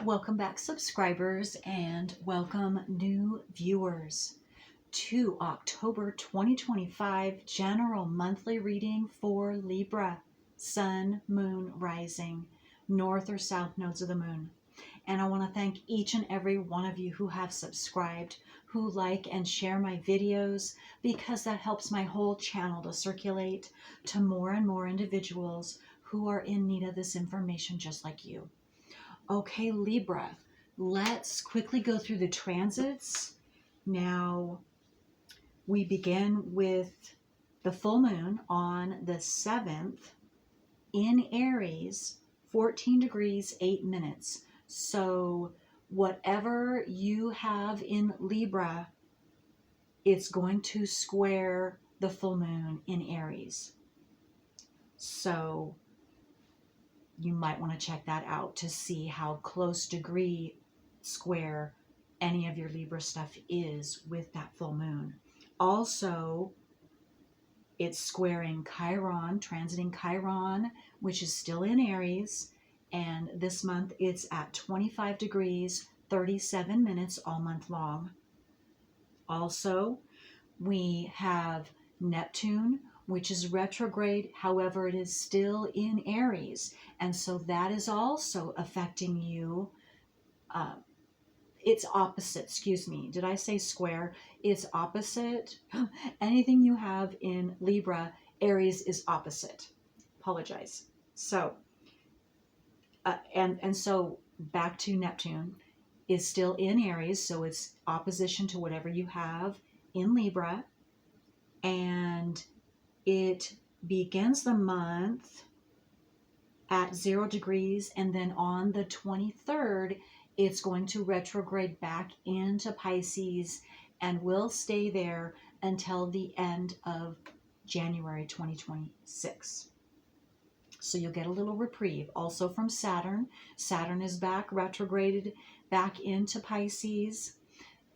Welcome back, subscribers, and welcome new viewers to October 2025 general monthly reading for Libra, Sun, Moon, Rising, North or South nodes of the Moon. And I want to thank each and every one of you who have subscribed, who like and share my videos, because that helps my whole channel to circulate to more and more individuals who are in need of this information just like you. Okay, Libra, let's quickly go through the transits. Now, we begin with the full moon on the 7th in Aries, 14 degrees, 8 minutes. So whatever you have in Libra, it's going to square the full moon in Aries. So you might want to check that out to see how close degree square any of your Libra stuff is with that full moon. Also, it's squaring Chiron, transiting Chiron, which is still in Aries, and this month it's at 25 degrees, 37 minutes all month long. Also, we have Neptune, which is retrograde. However, it is still in Aries. And so that is also affecting you. It's opposite, excuse me. Did I say square? It's opposite. Anything you have in Libra, Aries is opposite. Apologize. So, and so back to Neptune is still in Aries. So it's opposition to whatever you have in Libra. And it begins the month at 0 degrees, and then on the 23rd, it's going to retrograde back into Pisces and will stay there until the end of January 2026. So you'll get a little reprieve. Also from Saturn. Saturn is back retrograded back into Pisces,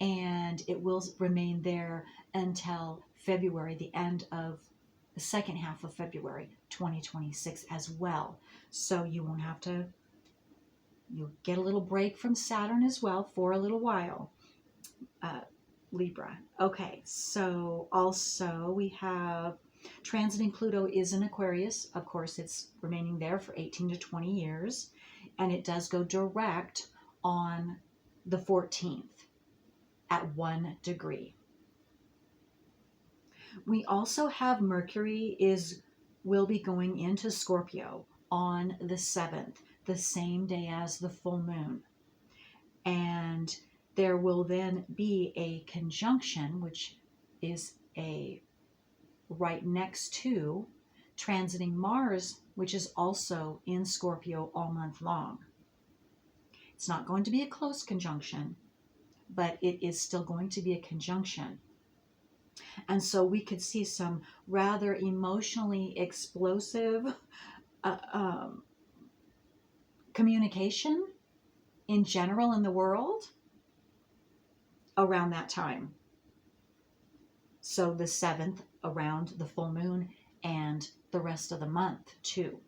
and it will remain there until February, the end of the second half of February 2026 as well. So you won't have to, you'll get a little break from Saturn as well for a little while, Libra. Okay, so also we have transiting Pluto is in Aquarius. Of course, it's remaining there for 18 to 20 years, and it does go direct on the 14th at 1 degree. We also have Mercury will be going into Scorpio on the 7th, the same day as the full moon. And there will then be a conjunction, which is a right next to transiting Mars, which is also in Scorpio all month long. It's not going to be a close conjunction, but it is still going to be a conjunction. And so we could see some rather emotionally explosive communication in general in the world around that time. So the 7th around the full moon and the rest of the month too.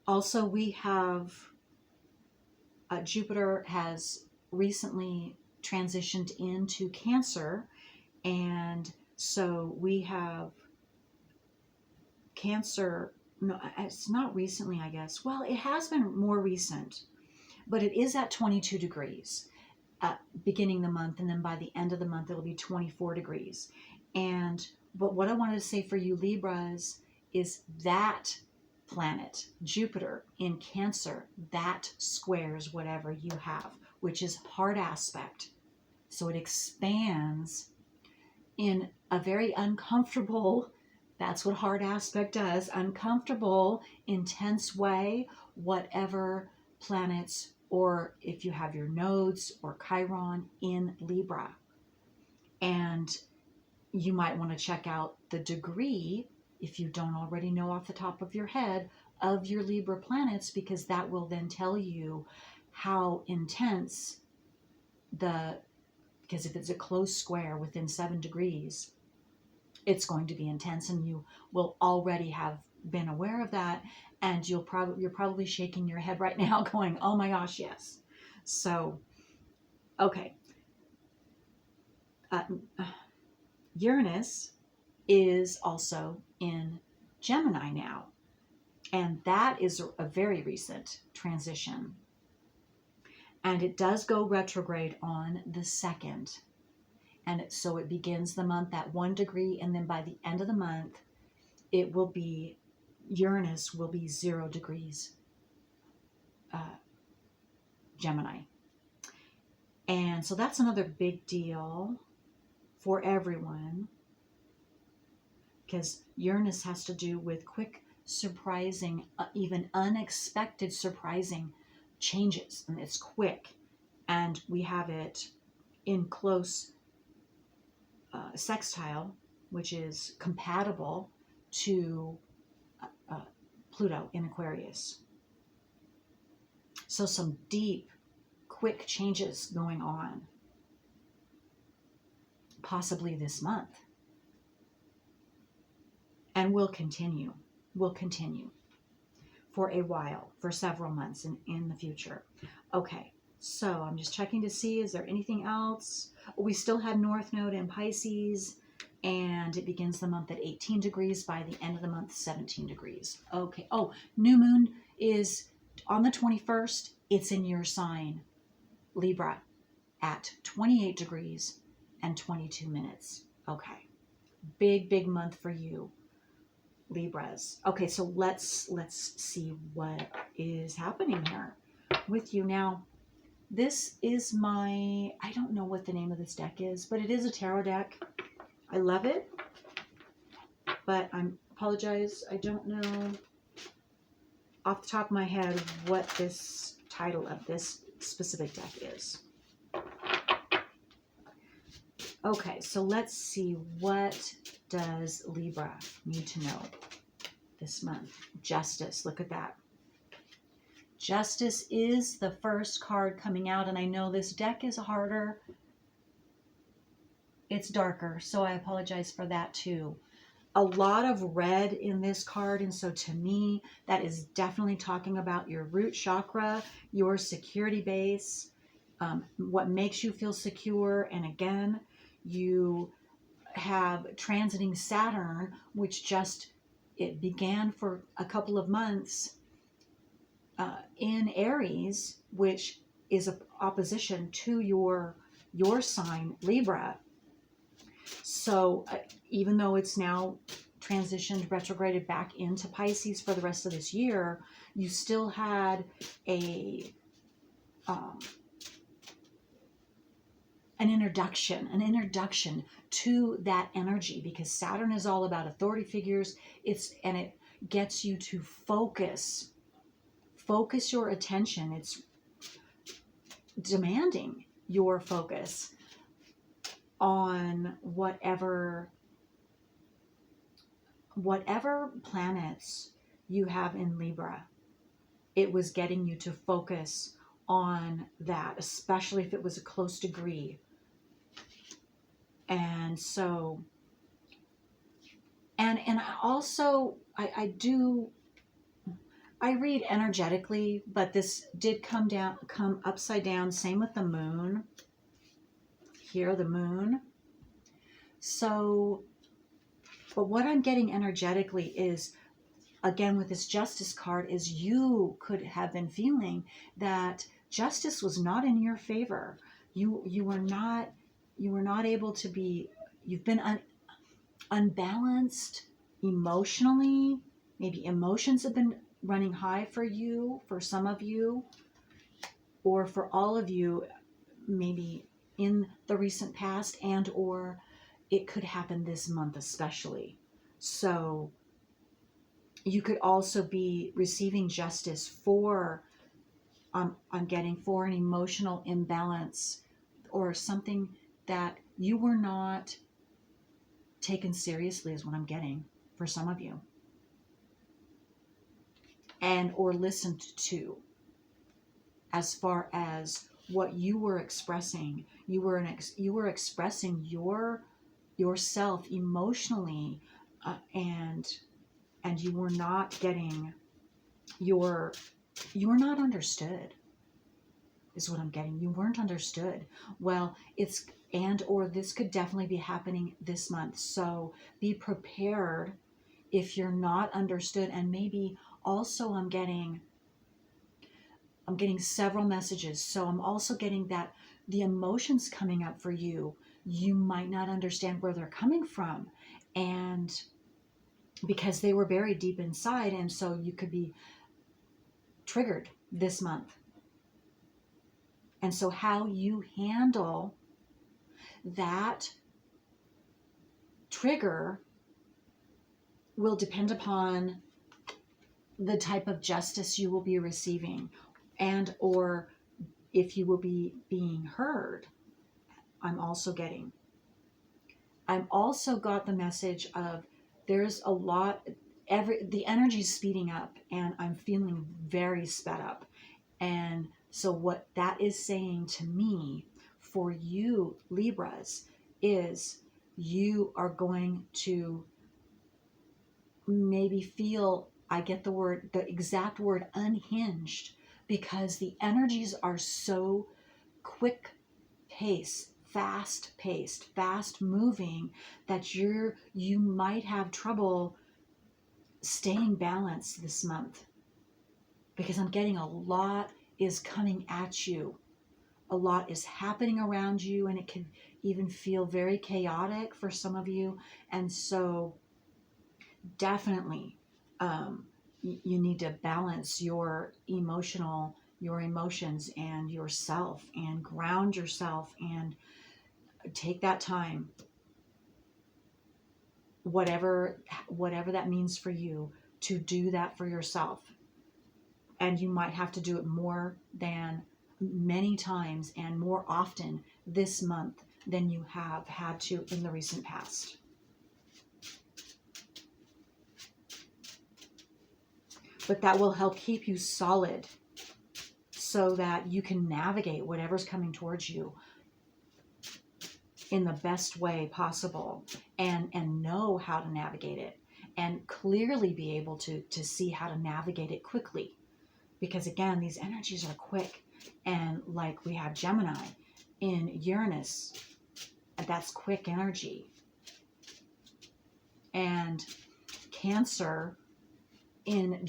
Also, we have Jupiter has recently transitioned into Cancer, and so we have Cancer. No, it's not recently, I guess. Well, it has been more recent, but it is at 22 degrees beginning the month, and then by the end of the month it'll be 24 degrees. But what I wanted to say for you Libras is that planet, Jupiter in Cancer, that squares whatever you have, which is hard aspect. So it expands in a very uncomfortable, that's what hard aspect does, uncomfortable, intense way, whatever planets, or if you have your nodes or Chiron in Libra. And you might want to check out the degree, if you don't already know off the top of your head, of your Libra planets, because that will then tell you how intense because if it's a close square within 7 degrees, it's going to be intense, and you will already have been aware of that, and you're probably shaking your head right now going, oh my gosh, yes. So, okay. Uh, Uranus is also in Gemini now, and that is a very recent transition. And it does go retrograde on the 2nd. And so it begins the month at 1 degree, and then by the end of the month, it will be, Uranus will be 0 degrees Gemini. And so that's another big deal for everyone, because Uranus has to do with quick, surprising, even unexpected, surprising changes. And it's quick. And we have it in close sextile, which is compatible to Pluto in Aquarius. So some deep, quick changes going on, possibly this month. And will continue for a while, for several months in the future. Okay, so I'm just checking to see, is there anything else? We still had North Node in Pisces, and it begins the month at 18 degrees, by the end of the month, 17 degrees. Okay, oh, new moon is on the 21st, it's in your sign, Libra, at 28 degrees and 22 minutes. Okay, big month for you, Libras. Okay, so let's see what is happening here with you now. This is my, I don't know what the name of this deck is, but it is a tarot deck. I love it, but I apologize, I don't know off the top of my head what this title of this specific deck is. Okay, so let's see, what does Libra need to know this month? Justice, look at that. Justice is the first card coming out, and I know this deck is harder. It's darker, so I apologize for that too. A lot of red in this card, and so to me, that is definitely talking about your root chakra, your security base, what makes you feel secure. And again, you have transiting Saturn, which just, it began for a couple of months in Aries, which is a opposition to your sign, Libra. So even though it's now transitioned, retrograded back into Pisces for the rest of this year, you still had an introduction to that energy, because Saturn is all about authority figures. And it gets you to focus your attention. It's demanding your focus on whatever planets you have in Libra. It was getting you to focus on that, especially if it was a close degree. And so, and also, I read energetically, but this did come upside down. Same with the moon. Here, the moon. So, but what I'm getting energetically is, again, with this justice card, is you could have been feeling that justice was not in your favor. You were not able to be, you've been unbalanced emotionally. Maybe emotions have been running high for you, for some of you, or for all of you, maybe in the recent past, and or it could happen this month especially. So you could also be receiving justice for, I'm getting, for an emotional imbalance or something that you were not taken seriously, is what I'm getting for some of you, and or listened to, as far as what you were expressing. You were expressing yourself emotionally, and and you were not getting you were not understood, is what I'm getting. You weren't understood. Well, or this could definitely be happening this month. So be prepared if you're not understood. And maybe also I'm getting several messages. So I'm also getting that the emotions coming up for you, you might not understand where they're coming from. And because they were buried deep inside. And so you could be triggered this month. And so how you handle that trigger will depend upon the type of justice you will be receiving, and or if you will be being heard. I've also got the message of there's a lot, the energy's speeding up, and I'm feeling very sped up. And so what that is saying to me for you Libras is you are going to maybe feel, I get the exact word, unhinged, because the energies are so quick paced, fast moving, that you might have trouble staying balanced this month, because I'm getting a lot is coming at you. A lot is happening around you, and it can even feel very chaotic for some of you. And so definitely you need to balance your emotions and yourself, and ground yourself, and take that time, whatever that means for you, to do that for yourself. And you might have to do it many times and more often this month than you have had to in the recent past. But that will help keep you solid so that you can navigate whatever's coming towards you in the best way possible, and know how to navigate it, and clearly be able to see how to navigate it quickly. Because again, these energies are quick, and like we have Gemini in Uranus, that's quick energy, and Cancer in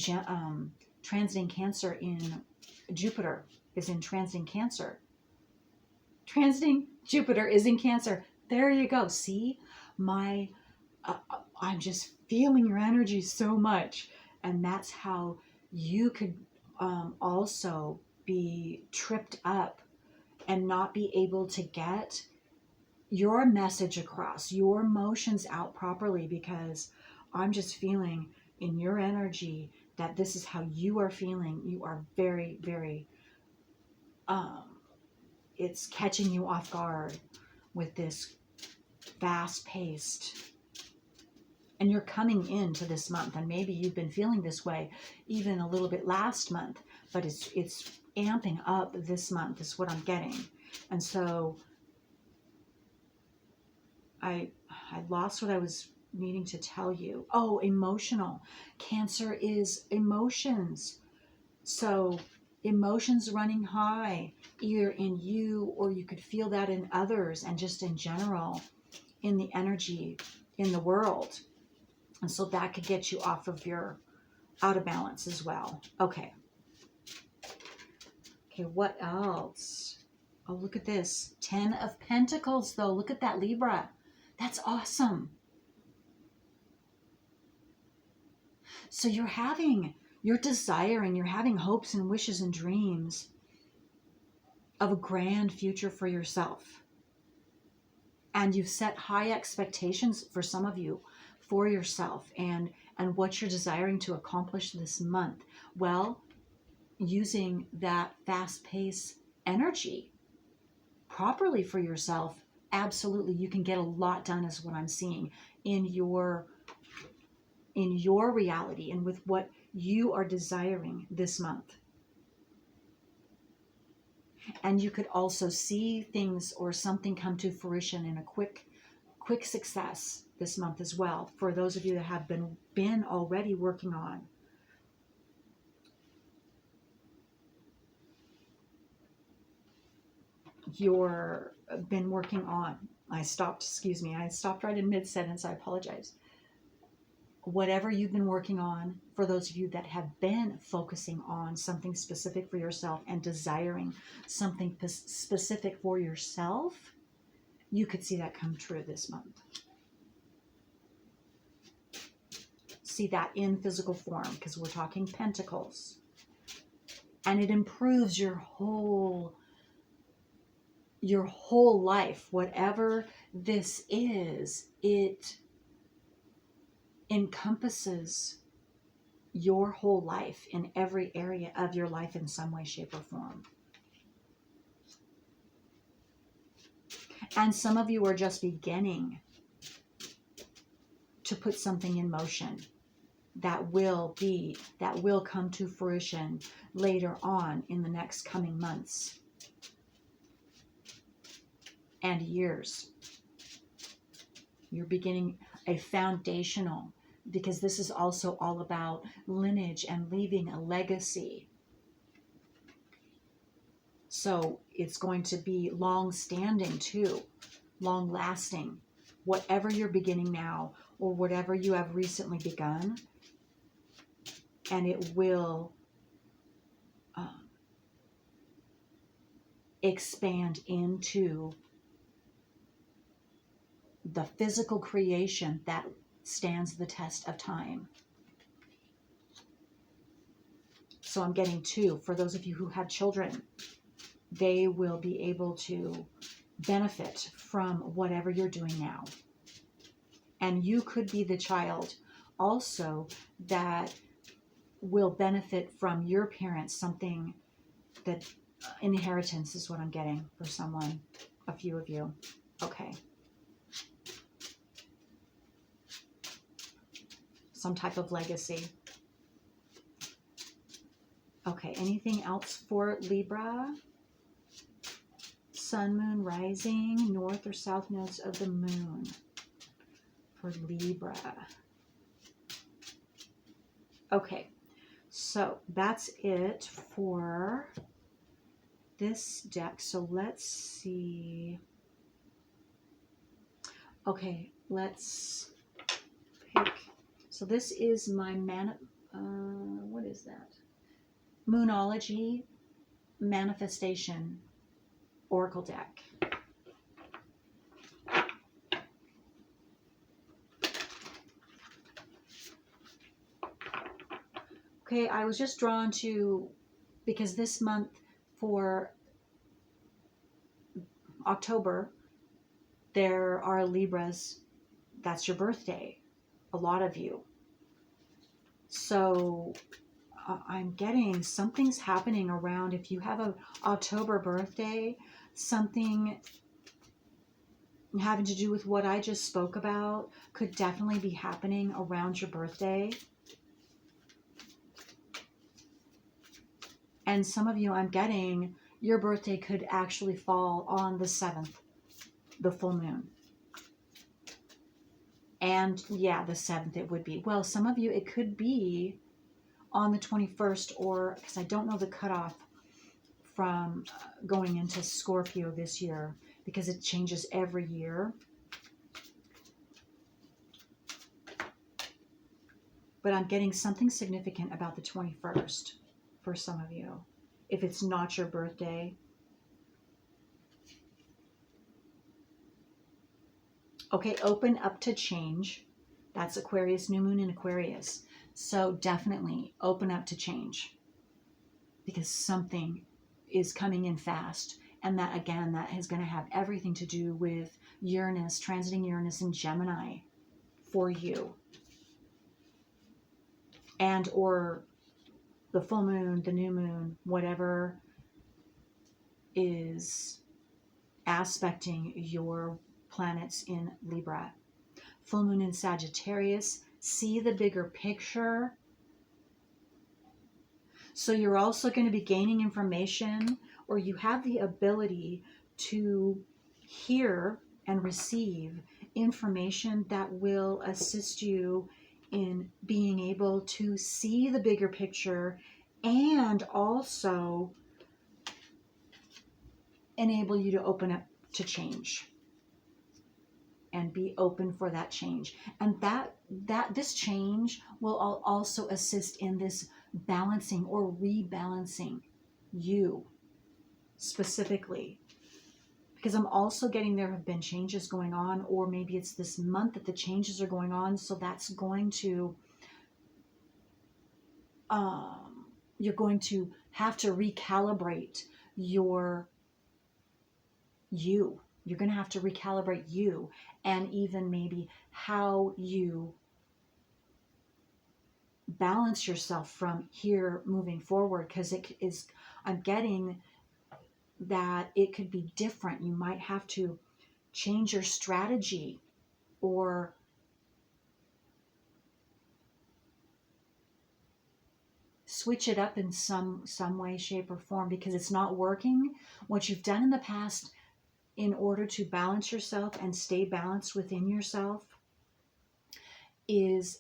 transiting Cancer in Jupiter is in transiting Cancer. Transiting Jupiter is in Cancer. There you go. See, I'm just feeling your energy so much, and that's how you could also be tripped up and not be able to get your message across, your emotions out properly, because I'm just feeling in your energy that this is how you are feeling. You are very, very, it's catching you off guard with this fast paced, and you're coming into this month, and maybe you've been feeling this way even a little bit last month, but it's amping up this month is what I'm getting. And so I lost what I was needing to tell you. Oh, emotional. Cancer is emotions. So emotions running high, either in you, or you could feel that in others, and just in general in the energy in the world. And so that could get you out of balance as well. Okay, what else? Oh, look at this. 10 of Pentacles, though. Look at that, Libra. That's awesome. So you're having hopes and wishes and dreams of a grand future for yourself. And you've set high expectations for some of you for yourself, and what you're desiring to accomplish this month. Well, using that fast-paced energy properly for yourself, absolutely, you can get a lot done, is what I'm seeing in your reality and with what you are desiring this month. And you could also see things or something come to fruition in a quick success. this month as well, for those of you that have been already working on. I stopped right in mid-sentence, I apologize. Whatever you've been working on, for those of you that have been focusing on something specific for yourself and desiring something specific for yourself, you could see that come true this month. See that in physical form, because we're talking pentacles. And it improves your whole life. Whatever this is, it encompasses your whole life in every area of your life in some way, shape, or form. And some of you are just beginning to put something in motion that will come to fruition later on in the next coming months and years. You're beginning a foundational, because this is also all about lineage and leaving a legacy. So it's going to be long-standing too, long-lasting. Whatever you're beginning now, or whatever you have recently begun, and it will expand into the physical creation that stands the test of time. So I'm getting 2. For those of you who have children, they will be able to benefit from whatever you're doing now. And you could be the child also that will benefit from your parents, something that inheritance is what I'm getting for someone, a few of you. Okay. Some type of legacy. Okay, anything else for Libra? Sun, moon, rising, north or south nodes of the moon for Libra. Okay, so that's it for this deck. So let's see. Okay, let's pick. So this is my what is that? Moonology Manifestation Oracle deck. Okay, I was just drawn to, because this month for October, there are Libras. That's your birthday, a lot of you. So I'm getting something's happening around, if you have a October birthday, something having to do with what I just spoke about could definitely be happening around your birthday. And some of you, I'm getting your birthday could actually fall on the 7th, the full moon. And yeah, the 7th it would be. Well, some of you, it could be on the 21st, or because I don't know the cutoff from going into Scorpio this year, because it changes every year. But I'm getting something significant about the 21st for some of you, if it's not your birthday. Okay, open up to change. That's Aquarius, new moon in Aquarius. So definitely open up to change, because something is coming in fast. And that, again, that is going to have everything to do with Uranus, transiting Uranus in Gemini for you. And or the full moon, the new moon, whatever is aspecting your planets in Libra. Full moon in Sagittarius. See the bigger picture. So you're also going to be gaining information, or you have the ability to hear and receive information that will assist you in being able to see the bigger picture and also enable you to open up to change and be open for that change. And that this change will also assist in this balancing or rebalancing you specifically, because I'm also getting there have been changes going on, or maybe it's this month that the changes are going on. So that's going to you're going to have to recalibrate your you. You're going to have to recalibrate you, and even maybe how you balance yourself from here moving forward, because I'm getting that it could be different. You might have to change your strategy or switch it up in some way, shape, or form, because it's not working. What you've done in the past in order to balance yourself and stay balanced within yourself is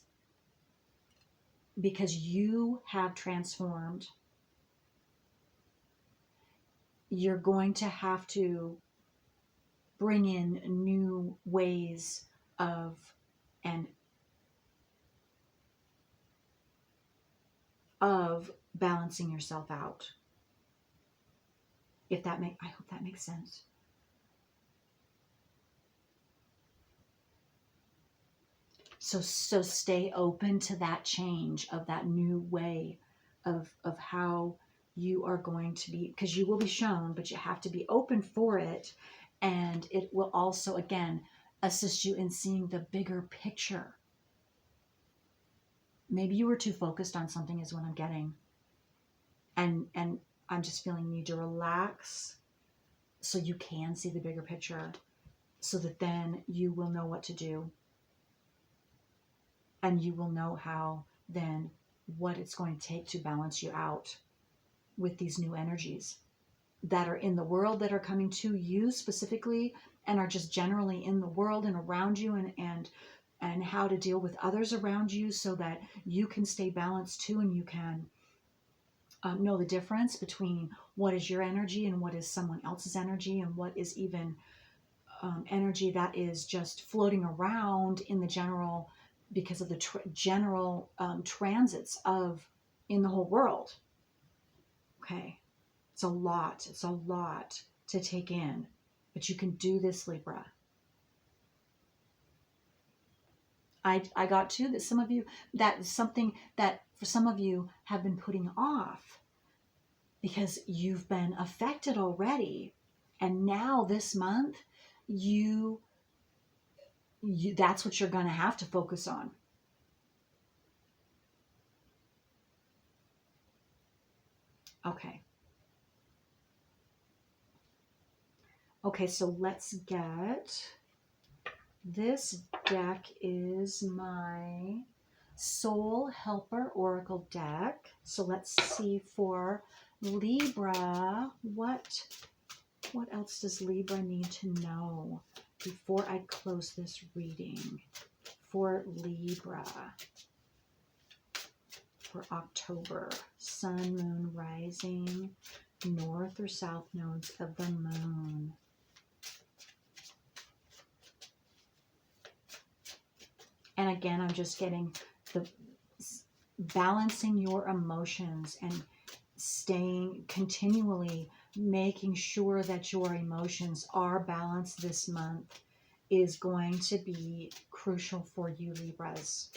because you have transformed. You're going to have to bring in new ways of balancing yourself out. I hope that makes sense. So stay open to that change, of that new way of how you are going to be, because you will be shown, but you have to be open for it. And it will also, again, assist you in seeing the bigger picture. Maybe you were too focused on something is what I'm getting. And I'm just feeling you need to relax so you can see the bigger picture, so that then you will know what to do. And you will know how then what it's going to take to balance you out with these new energies that are in the world, that are coming to you specifically, and are just generally in the world and around you, and how to deal with others around you so that you can stay balanced too, and you can know the difference between what is your energy and what is someone else's energy, and what is even energy that is just floating around in the general, because of the general transits in the whole world. Okay. It's a lot to take in, but you can do this, Libra. I got too that something that for some of you have been putting off because you've been affected already. And now this month, that's what you're going to have to focus on. Okay. Okay, so let's get, this deck is my Soul Helper Oracle deck. So let's see for Libra, what else does Libra need to know before I close this reading for Libra for October? Sun, moon, rising, north or south nodes of the moon. And again, I'm just getting the balancing your emotions and continually making sure that your emotions are balanced this month is going to be crucial for you, Libras.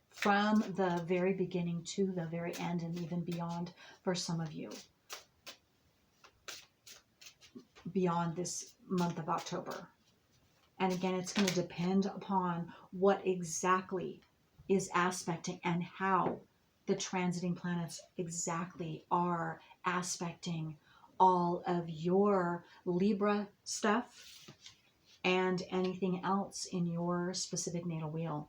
From the very beginning to the very end, and even beyond for some of you. Beyond this month of October. And again, it's going to depend upon what exactly is aspecting and how the transiting planets exactly are aspecting all of your Libra stuff and anything else in your specific natal wheel.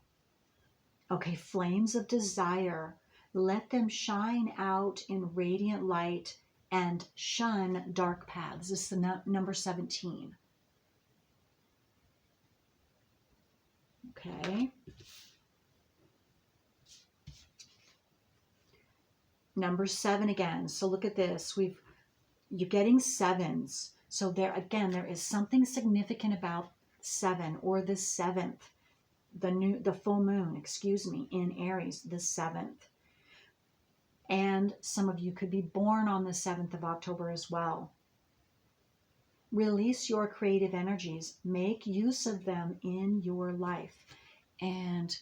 Okay, flames of desire. Let them shine out in radiant light and shun dark paths. This is the number 17. Okay. Number 7 again. So look at this. You're getting 7s. So there again, there is something significant about 7 or the 7th. The full moon, excuse me, in Aries, the 7th. And some of you could be born on the 7th of October as well. Release your creative energies. Make use of them in your life. And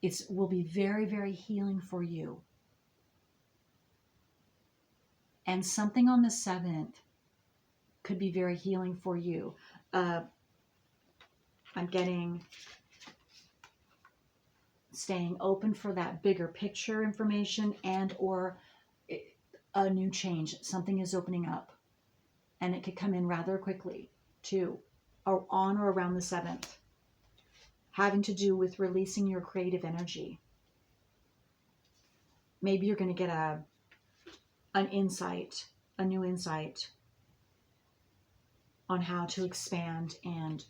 it will be very, very healing for you. And something on the 7th could be very healing for you. I'm getting staying open for that bigger picture information and or a new change. Something is opening up. And it could come in rather quickly too, or on or around the 7th. Having to do with releasing your creative energy. Maybe you're going to get a new insight on how to expand and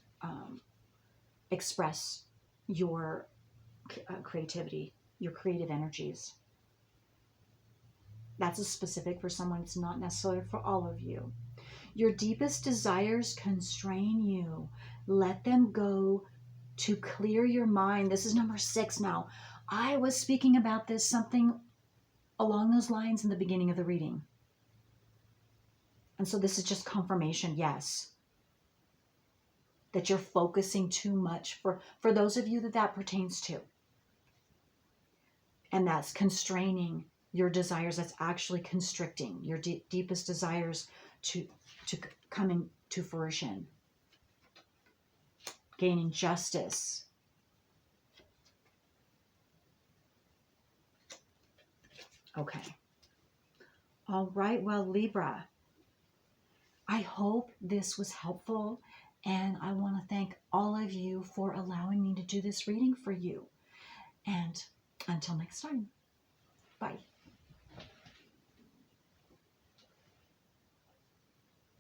express your creativity, your creative energies. That's a specific for someone. It's not necessarily for all of you. Your deepest desires constrain you. Let them go to clear your mind. This is number 6 now. I was speaking about this, something along those lines in the beginning of the reading. And so this is just confirmation, yes, that you're focusing too much for those of you that pertains to. And that's constraining your desires. That's actually constricting your deepest desires to come into fruition. Gaining justice. Okay. All right. Well, Libra, I hope this was helpful. And I want to thank all of you for allowing me to do this reading for you. And until next time, bye.